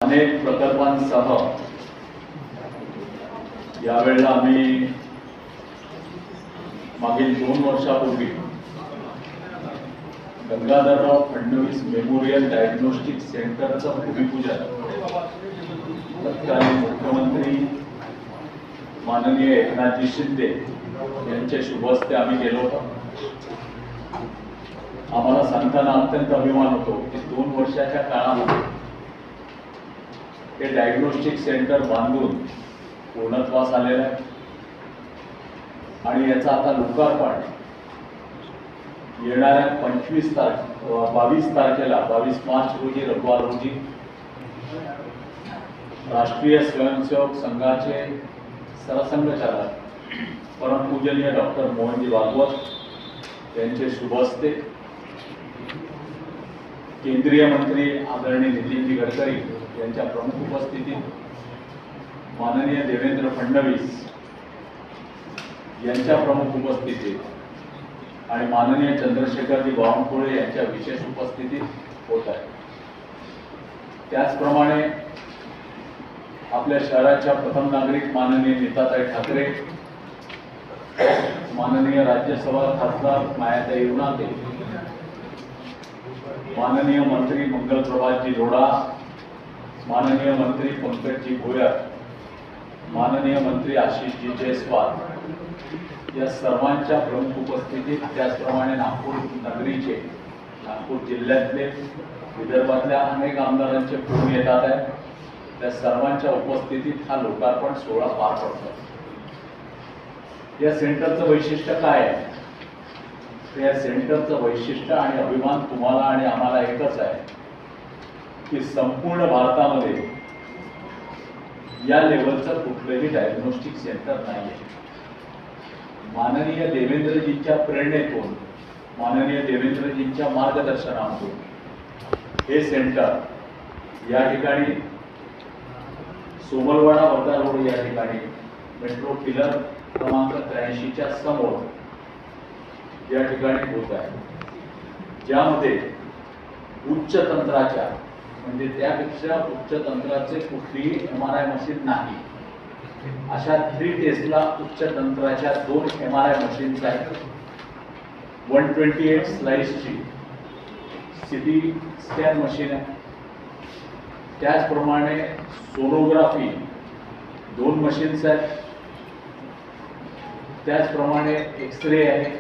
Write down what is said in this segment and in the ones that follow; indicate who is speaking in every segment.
Speaker 1: अनेक प्रकल्पांसह यावेळेला आम्ही मागील 2 वर्षापूर्वी गंगाधरराव फडणवीस मेमोरियल डायग्नोस्टिक सेंटरचं भूमिपूजन तत्कालीन मुख्यमंत्री माननीय एकनाथजी शिंदे यांच्या शुभ हस्ते आम्ही गेलो होतो। आम्हाला सांगताना अत्यंत अभिमान होतो की 2 वर्षाच्या काळामध्ये हे डायग्नोस्टिक सेंटर बांधून पूर्णत्वास आलेलं आहे आणि याचा आता लोकार्पण येणाऱ्या 22 तारखेला 22 मार्च रोजी रविवार रोजी राष्ट्रीय स्वयंसेवक संघाचे सरसंघचालक परमपूजनीय डॉक्टर मोहनजी भागवत यांचे शुभ हस्ते, केंद्रीय मंत्री आदरणीय नितीनजी गडकरी यांच्या प्रमुख उपस्थितीत, माननीय देवेंद्र फडणवीस यांच्या प्रमुख उपस्थितीत आणि माननीय चंद्रशेखरजी बावनकुळे यांच्या विशेष उपस्थितीत होत आहे। त्याचप्रमाणे आपल्या शहराच्या प्रथम नागरिक माननीय नीताताई ठाकरे, माननीय राज्यसभा खासदार मायाताई उनाते, माननीय मंत्री मंगल प्रभातजी लोढा, माननीय मंत्री पंकजजी भोयर, माननीय मंत्री आशिषजी जयस्वाल या सर्वांच्या प्रमुख उपस्थितीत, त्याचप्रमाणे नागपूर नगरीचे, नागपूर जिल्ह्यातले, विदर्भातल्या अनेक आमदारांचे फोन येतात आहे। त्या सर्वांच्या उपस्थितीत हा लोकार्पण सोहळा पार पडतो। या सेंटरचं वैशिष्ट्य काय आहे? या सेंटरचं वैशिष्ट्य आणि अभिमान तुम्हाला आणि आम्हाला एकच आहे की संपूर्ण भारतामध्ये या लेवलचं कुठलंही डायग्नोस्टिक सेंटर नाही आहे। माननीय देवेंद्रजींच्या प्रेरणेतून, माननीय देवेंद्रजींच्या मार्गदर्शनातून हे सेंटर या ठिकाणी सोमलवाडा वर्धा रोड या ठिकाणी मेट्रो पिलर क्रमांक 83च्या समोर या ठिकाणी होत आहे, ज्यामध्ये उच्च तंत्राच्या म्हणजे त्यापेक्षा उच्च तंत्राचे कुठलीही MRI मशीन नाही अशा 3 टेस्ला उच्च तंत्राच्या 2 MRI मशीन्स आहेत। 128 स्लाइसची CT स्कॅन मशीन आहे। त्याचप्रमाणे सोनोग्राफी 2 मशीन्स आहेत। त्याचप्रमाणे एक्सरे आहे,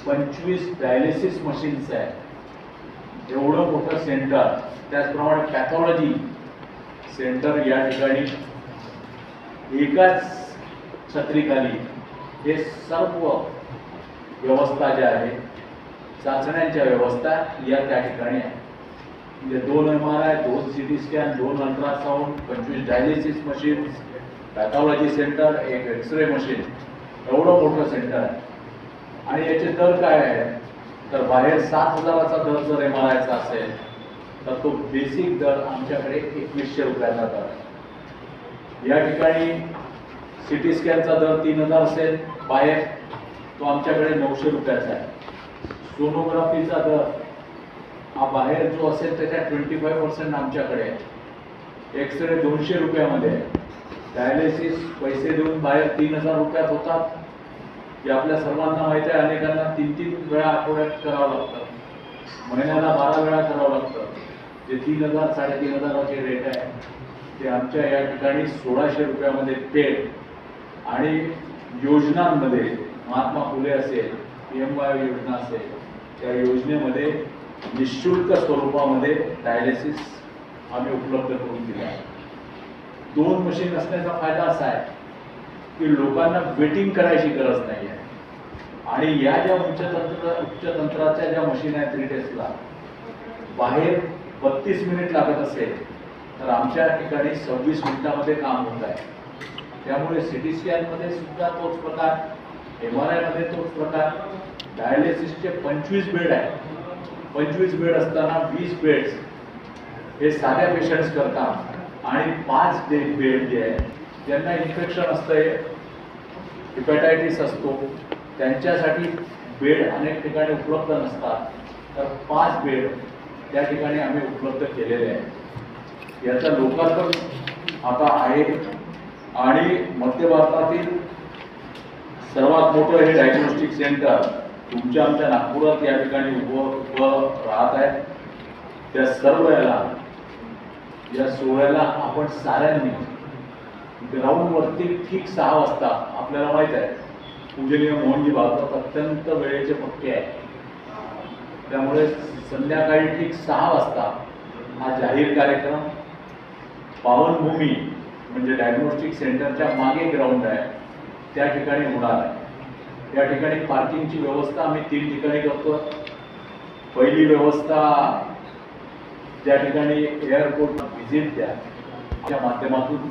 Speaker 1: 25 डायलिसिस मशीन्स आहेत। एवढं मोठं सेंटर, त्याचप्रमाणे पॅथॉलॉजी सेंटर या ठिकाणी एकाच छत्रीखाली हे सर्व व्यवस्था ज्या आहेत, चाचण्यांच्या व्यवस्था या त्या ठिकाणी आहे। म्हणजे 2 MRI, 2 CT scan, 2 ultrasound, 25 dialysis machines, pathology centre, 1 x-ray machine, एवढं मोठं सेंटर आहे। आणि याचे दर काय आहे तर बाहेर 7,000चा दर जर MRIचा असेल तर तो बेसिक दर आमच्याकडे 2100 रुपयाचा दर आहे। या ठिकाणी CT स्कॅनचा दर 3000 असेल बाहेर, तो आमच्याकडे 900 रुपयाचा आहे। सोनोग्राफीचा दर हा बाहेर जो असेल त्याच्या 25% आमच्याकडे आहे। एक्सरे 200 रुपयामध्ये आहे। डायलिसिस पैसे देऊन बाहेर 3000 रुपयात होतात, हे आपल्या सर्वांना माहीत आहे। अनेकांना 3-3 वेळा आठवड्यात करावं लागतं, महिन्याला 12 वेळा करावं लागतं। जे 3000 3,500चे रेट आहे ते आमच्या या ठिकाणी 1600 रुपयामध्ये पेड। आणि योजनांमध्ये महात्मा फुले असेल, PMY योजना असेल, त्या योजनेमध्ये निःशुल्क स्वरूपामध्ये डायलिसिस आम्ही उपलब्ध करून दिला आहे। 2 मशीन असण्याचा फायदा असा आहे की लोकांना वेटिंग करायची गरज नाही आहे। आणि या ज्या उच्च तंत्राच्या ज्या मशीन आहेत 3 टेस्टला, बाहेर 32 मिनिट लागत असेल तर आमच्या ठिकाणी 26 मिनिटामध्ये काम होत आहे। त्यामुळे CT स्कॅनमध्ये सुद्धा तोच प्रकार, MRI मध्ये तोच प्रकार। डायलिसिसचे 25 बेड आहेत। 25 बेड असताना 20 बेड्स हे साध्या पेशंट्स करतात आणि 5 बेड जे आहे ज्यांना इन्फेक्शन असतंय, हिपॅटायटिस असतो, त्यांच्यासाठी बेड अनेक ठिकाणी उपलब्ध नसतात, तर 5 बेड त्या ठिकाणी आम्ही उपलब्ध केलेले आहेत। याचा लोकार्पण आता आहे आणि मध्य भारतातील सर्वात मोठं हे डायग्नोस्टिक सेंटर तुमच्या आमच्या नागपुरात या ठिकाणी उभं राहत आहे. त्या सर्व या सोहळ्याला आपण साऱ्यांनी ग्राउंडवरती ठीक 6 वाजता, आपल्याला माहीत आहे पूजनीय मोहनजी भागवत अत्यंत वेळेचे पक्के आहे, त्यामुळे संध्याकाळी ठीक 6 वाजता हा जाहीर कार्यक्रम पावनभूमी म्हणजे डायग्नोस्टिक सेंटरच्या मागे ग्राउंड आहे त्या ठिकाणी होणार आहे. या ठिकाणी पार्किंगची व्यवस्था आम्ही 3 ठिकाणी करतो. पहिली व्यवस्था ज्या ठिकाणी एअरपोर्ट व्हिजिट द्या त्या माध्यमातून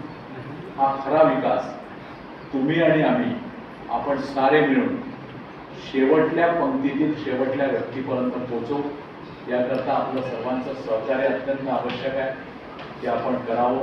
Speaker 1: हा खरा विकास तुम्ही आणि आम्ही आपण सारे मिळून शेवटल्या पंक्तीतील शेवटल्या व्यक्तीपर्यंत पोहोचवू. याकरता आपलं सर्वांचं सहकार्य अत्यंत आवश्यक आहे, ते आपण करावं.